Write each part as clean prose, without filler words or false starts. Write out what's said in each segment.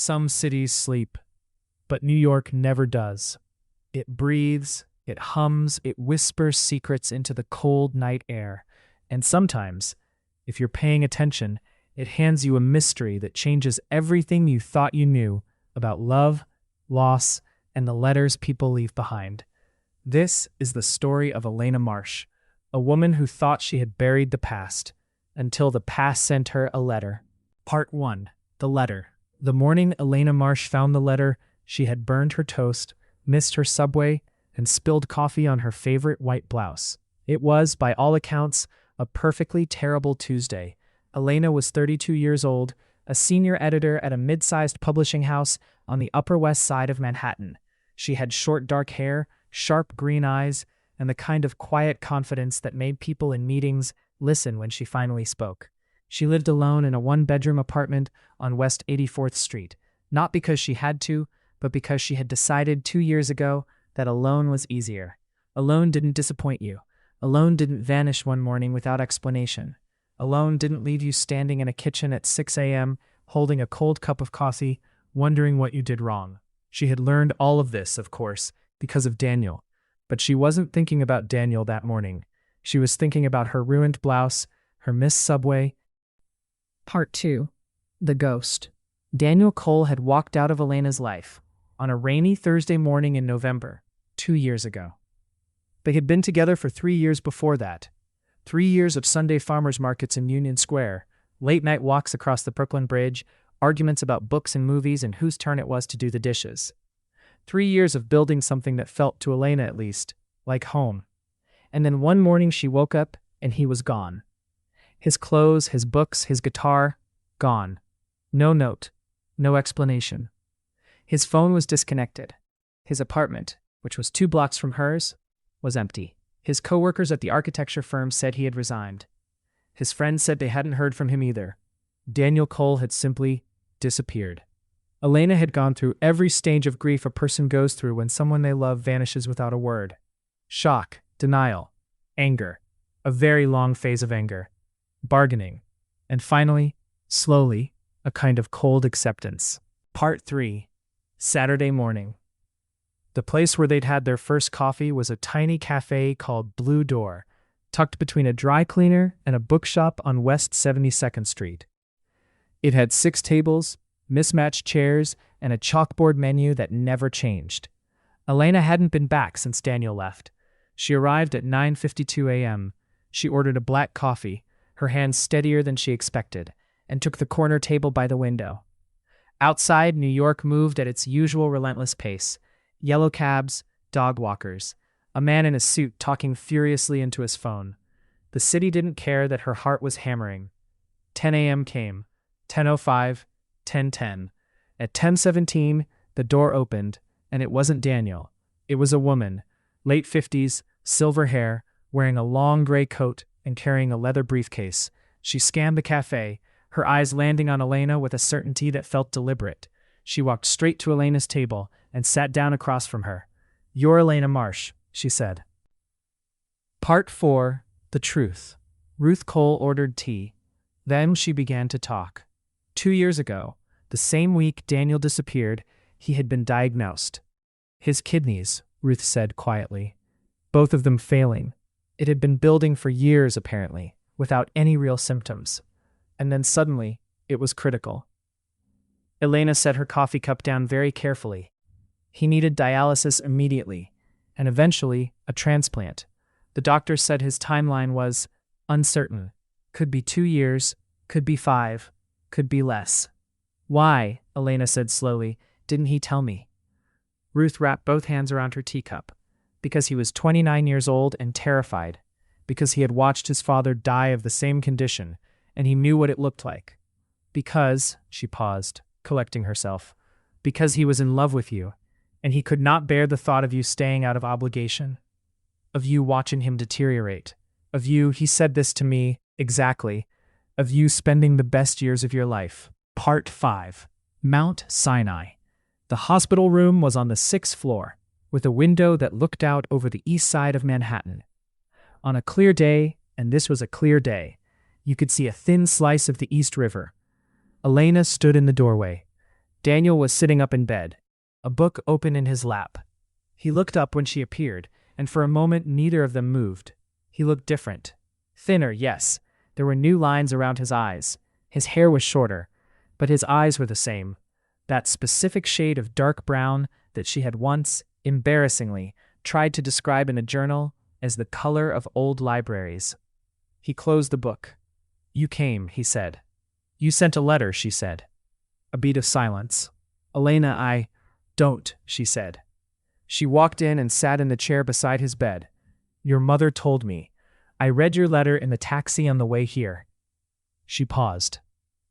Some cities sleep, but New York never does. It breathes, it hums, it whispers secrets into the cold night air, and sometimes, if you're paying attention, it hands you a mystery that changes everything you thought you knew about love, loss, and the letters people leave behind. This is the story of Elena Marsh, a woman who thought she had buried the past, until the past sent her a letter. Part 1. The letter. The morning Elena Marsh found the letter, she had burned her toast, missed her subway, and spilled coffee on her favorite white blouse. It was, by all accounts, a perfectly terrible Tuesday. Elena was 32 years old, a senior editor at a mid-sized publishing house on the Upper West Side of Manhattan. She had short dark hair, sharp green eyes, and the kind of quiet confidence that made people in meetings listen when she finally spoke. She lived alone in a one-bedroom apartment on West 84th Street, not because she had to, but because she had decided 2 years ago that alone was easier. Alone didn't disappoint you. Alone didn't vanish one morning without explanation. Alone didn't leave you standing in a kitchen at 6 a.m., holding a cold cup of coffee, wondering what you did wrong. She had learned all of this, of course, because of Daniel. But she wasn't thinking about Daniel that morning. She was thinking about her ruined blouse, her missed subway. Part 2. The Ghost. Daniel Cole had walked out of Elena's life on a rainy Thursday morning in November, 2 years ago. They had been together for 3 years before that. 3 years of Sunday farmers markets in Union Square, late-night walks across the Brooklyn Bridge, arguments about books and movies and whose turn it was to do the dishes. 3 years of building something that felt, to Elena at least, like home. And then one morning she woke up and he was gone. His clothes, his books, his guitar, gone. No note, no explanation. His phone was disconnected. His apartment, which was 2 blocks from hers, was empty. His coworkers at the architecture firm said he had resigned. His friends said they hadn't heard from him either. Daniel Cole had simply disappeared. Elena had gone through every stage of grief a person goes through when someone they love vanishes without a word. Shock, denial, anger, a very long phase of anger, bargaining, and finally, slowly, a kind of cold acceptance. Part 3. Saturday morning. The place where they'd had their first coffee was a tiny cafe called Blue Door, tucked between a dry cleaner and a bookshop on West 72nd Street. It had 6 tables, mismatched chairs, and a chalkboard menu that never changed. Elena hadn't been back since Daniel left. She arrived at 9:52 a.m. She ordered a black coffee, her hands steadier than she expected, and took the corner table by the window. Outside, New York moved at its usual relentless pace. Yellow cabs, dog walkers, a man in a suit talking furiously into his phone. The city didn't care that her heart was hammering. 10 a.m. came, 10:05, 10:10. At 10:17, the door opened, and it wasn't Daniel. It was a woman, late 50s, silver hair, wearing a long gray coat and carrying a leather briefcase. She scanned the cafe, her eyes landing on Elena with a certainty that felt deliberate. She walked straight to Elena's table and sat down across from her. "You're Elena Marsh," she said. Part 4. The Truth. Ruth Cole ordered tea. Then she began to talk. 2 years ago, the same week Daniel disappeared, he had been diagnosed. His kidneys, Ruth said quietly. Both of them failing. It had been building for years, apparently, without any real symptoms. And then suddenly, it was critical. Elena set her coffee cup down very carefully. He needed dialysis immediately, and eventually a transplant. The doctor said his timeline was uncertain. Could be 2 years, could be 5, could be less. "Why?" Elena said slowly. "Didn't he tell me?" Ruth wrapped both hands around her teacup. Because he was 29 years old and terrified. Because he had watched his father die of the same condition, and he knew what it looked like. Because, she paused, collecting herself, because he was in love with you, and he could not bear the thought of you staying out of obligation, of you watching him deteriorate, of you, he said this to me, exactly, of you spending the best years of your life. Part 5. Mount Sinai. The hospital room was on the 6th floor, with a window that looked out over the east side of Manhattan. On a clear day, and this was a clear day, you could see a thin slice of the East River. Elena stood in the doorway. Daniel was sitting up in bed, a book open in his lap. He looked up when she appeared, and for a moment neither of them moved. He looked different. Thinner, yes. There were new lines around his eyes. His hair was shorter, but his eyes were the same. That specific shade of dark brown that she had once, embarrassingly, tried to describe in a journal as the color of old libraries. He closed the book. "You came," he said. "You sent a letter," she said. A beat of silence. "Elena, don't," she said. She walked in and sat in the chair beside his bed. "Your mother told me. I read your letter in the taxi on the way here." She paused.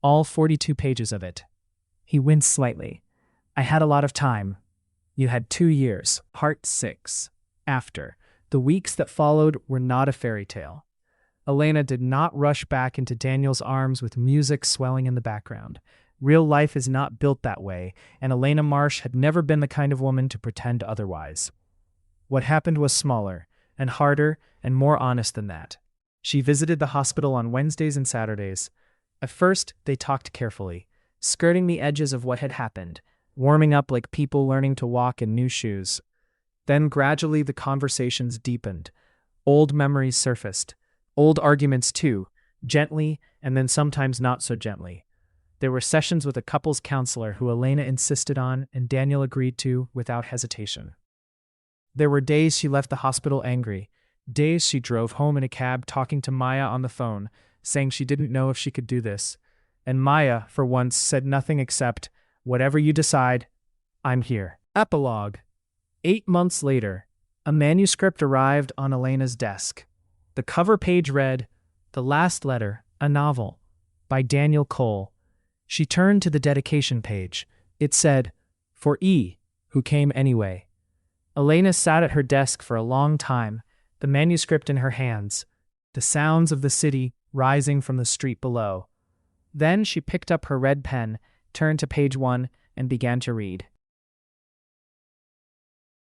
All 42 pages of it. He winced slightly. "I had a lot of time." "You had 2 years." Part 6. After. The weeks that followed were not a fairy tale. Elena did not rush back into Daniel's arms with music swelling in the background. Real life is not built that way, and Elena Marsh had never been the kind of woman to pretend otherwise. What happened was smaller, and harder, and more honest than that. She visited the hospital on Wednesdays and Saturdays. At first, they talked carefully, skirting the edges of what had happened, warming up like people learning to walk in new shoes. Then gradually the conversations deepened. Old memories surfaced. Old arguments too, gently and then sometimes not so gently. There were sessions with a couples counselor who Elena insisted on and Daniel agreed to without hesitation. There were days she left the hospital angry, days she drove home in a cab talking to Maya on the phone, saying she didn't know if she could do this. And Maya, for once, said nothing except, "Whatever you decide, I'm here." Epilogue. 8 months later, a manuscript arrived on Elena's desk. The cover page read, "The Last Letter, a Novel," by Daniel Cole. She turned to the dedication page. It said, "For E, who came anyway." Elena sat at her desk for a long time, the manuscript in her hands, the sounds of the city rising from the street below. Then she picked up her red pen, turned to page 1, and began to read.